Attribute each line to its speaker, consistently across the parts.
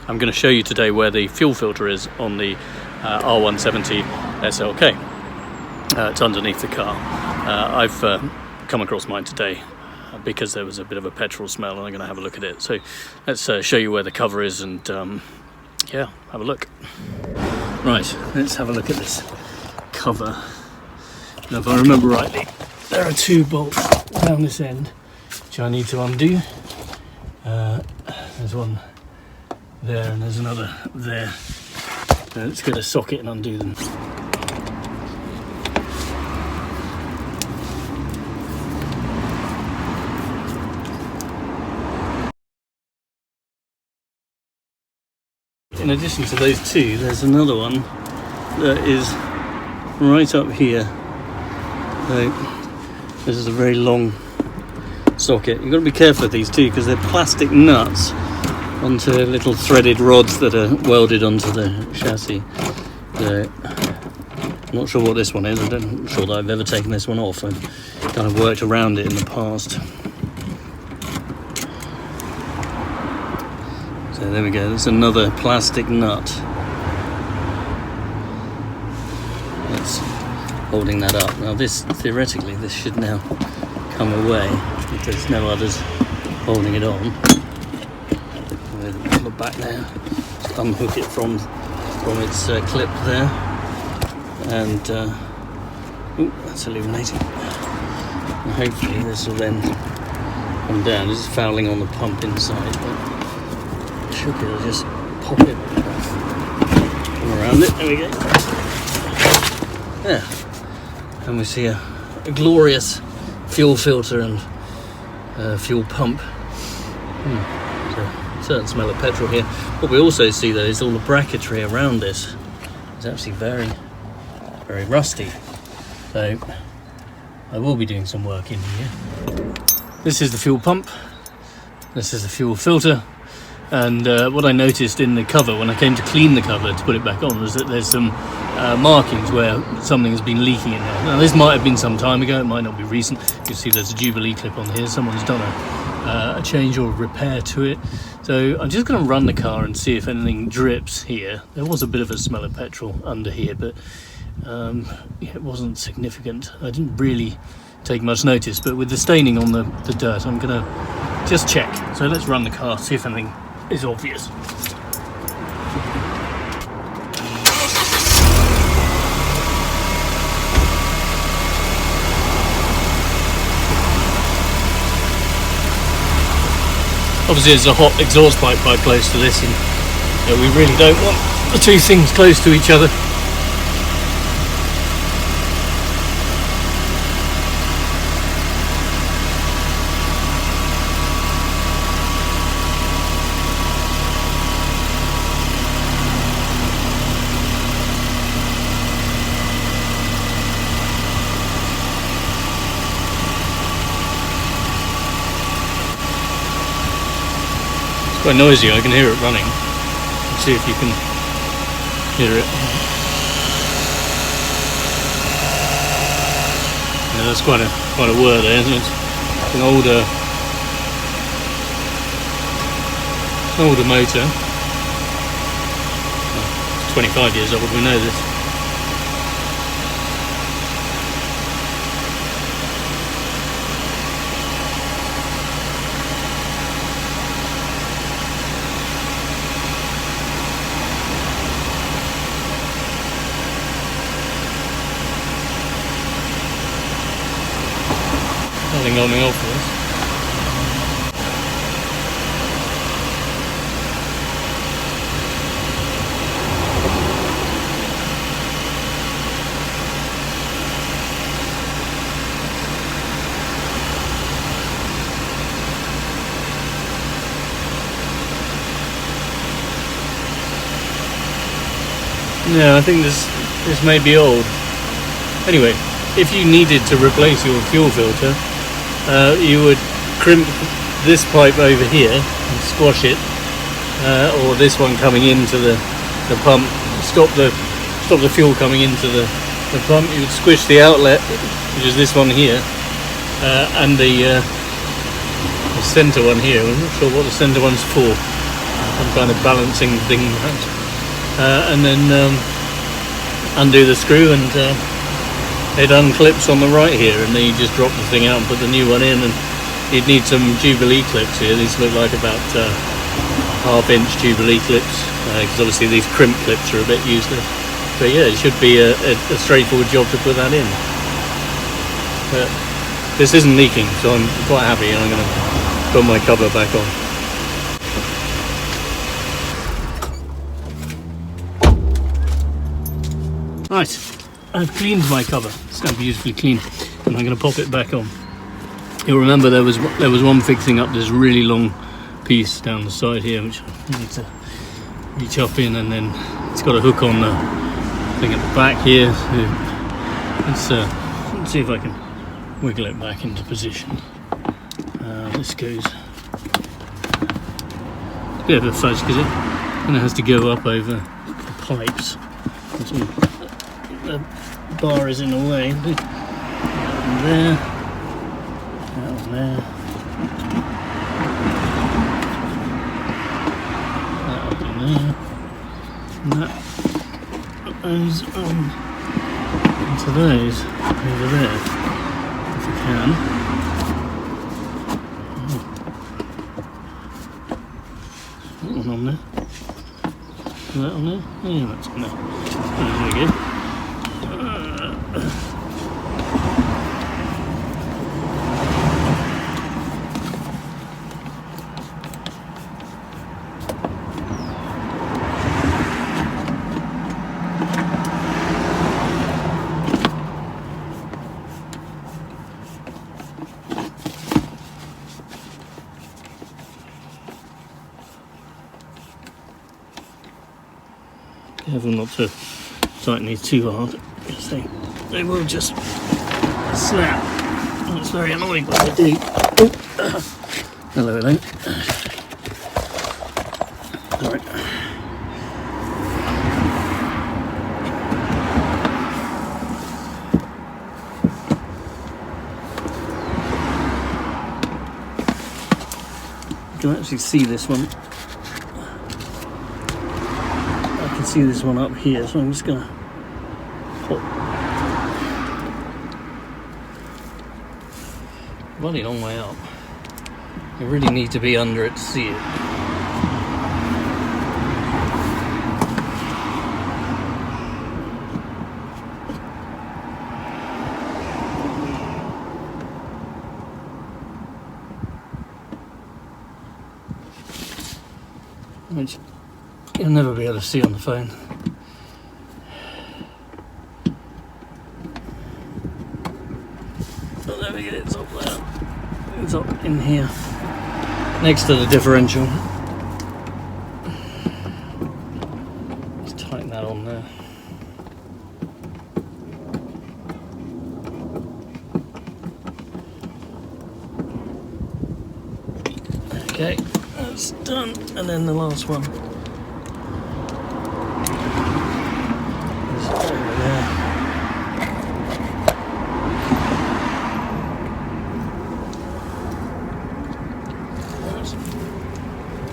Speaker 1: I'm going to show you today where the fuel filter is on the R170 SLK. It's underneath the car. I've come across mine today because there was a bit of a petrol smell, and I'm going to have a look at it. So let's show you where the cover is and yeah, have a look. Right, let's have a look at this cover. Now, if I remember rightly, there are two bolts down this end which I need to undo. There's one there and there's another there. Let's get a socket and undo them. In addition to those two, there's another one that is right up here. So this is a very long socket. You've got to be careful of these two because they're plastic nuts onto little threaded rods that are welded onto the chassis. So I'm not sure what this one is. I'm not sure that I've ever taken this one off. I've kind of worked around it in the past. So there we go, there's another plastic nut that's holding that up. Now this, theoretically, this should now come away if there's no others holding it on. Pull it back now, just unhook it from its clip there, and ooh, that's illuminating. And hopefully this will then come down. This is fouling on the pump inside, but shook it, I'll just pop it, come around it, there we go. Yeah, and we see a glorious fuel filter and fuel pump. There's a certain smell of petrol here. What we also see though is all the bracketry around this is actually very, very rusty. So I will be doing some work in here. This is the fuel pump, this is the fuel filter. And what I noticed in the cover when I came to clean the cover to put it back on was that there's some markings where something has been leaking in there. Now this might have been some time ago, it might not be recent. You can see there's a Jubilee clip on here. Someone's done a change or repair to it. So I'm just going to run the car and see if anything drips here. There was a bit of a smell of petrol under here, but it wasn't significant. I didn't really take much notice, but with the staining on the dirt, I'm going to just check. So let's run the car, see if anything is obvious. Obviously there's a hot exhaust pipe quite close to this, and we really don't want the two things close to each other. Quite noisy, I can hear it running. Let's see if you can hear it. Yeah, that's quite a whir there, isn't it? It's an older motor. It's 25 years old, we know this. Nothing going off for this. Yeah, I think this may be old. Anyway, if you needed to replace your fuel filter, you would crimp this pipe over here and squash it, or this one coming into the pump, stop the fuel coming into the pump. You would squish the outlet, which is this one here, and the centre one here. I'm not sure what the centre one's for. some kind of balancing thing, and then undo the screw, and it unclips on the right here, and then you just drop the thing out and put the new one in. And you'd need some Jubilee clips here. These look like about half-inch Jubilee clips, because obviously these crimp clips are a bit useless. But yeah, it should be a straightforward job to put that in. But this isn't leaking, so I'm quite happy, and I'm going to put my cover back on. Right, I've cleaned my cover. It's now beautifully clean, and I'm going to pop it back on. You'll remember there was one fixing up this really long piece down the side here, which I need to reach up in, and then it's got a hook on the thing at the back here. So let's see if I can wiggle it back into position. This goes a bit of a fudge because it kind of has to go up over the pipes. The bar is in the way. That one there, that one there, that one there, and that goes into those over there, if you can. That one on there. That on there? Yeah, that's on there. There we go. Careful not to tighten these too hard, because they will just snap. And it's very annoying when they do. Oh. Hello. Alright. You can actually see this one. See this one up here, so I'm just gonna pop. Bloody long way up. You really need to be under it to see it. Which you'll never be able to see on the phone. Oh, there we go, it's up there. It's up in here, next to the differential. Just tighten that on there. Okay, that's done, and then the last one.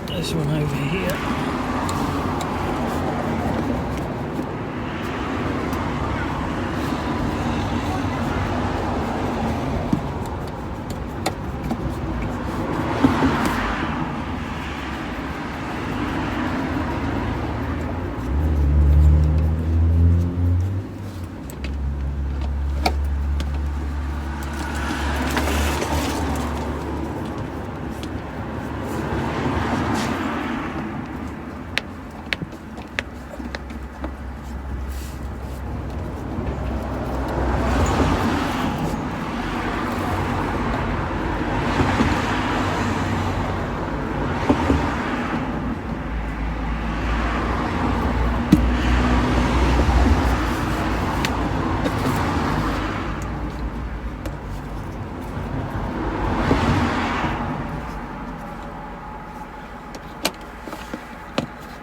Speaker 1: This one over here.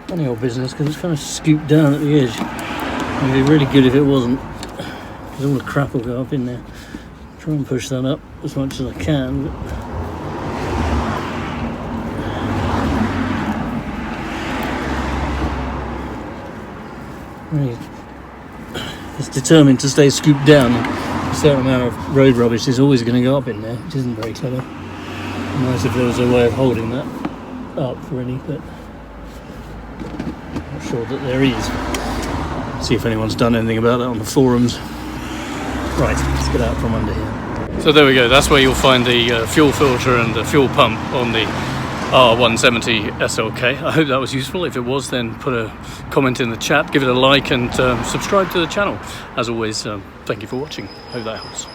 Speaker 1: Funny old business, because it's kind of scooped down at the edge. It'd be really good if it wasn't, because all the crap will go up in there. Try and push that up as much as I can. It's determined to stay scooped down. A certain amount of road rubbish is always going to go up in there, which isn't very clever. Nice if there was a way of holding that up really, but I'm not sure that there is. See if anyone's done anything about that on the forums. Right, let's get out from under here. So there we go, that's where you'll find the fuel filter and the fuel pump on the R170 SLK. I hope that was useful. If it was, then put a comment in the chat, give it a like, and subscribe to the channel. As always, thank you for watching. Hope that helps.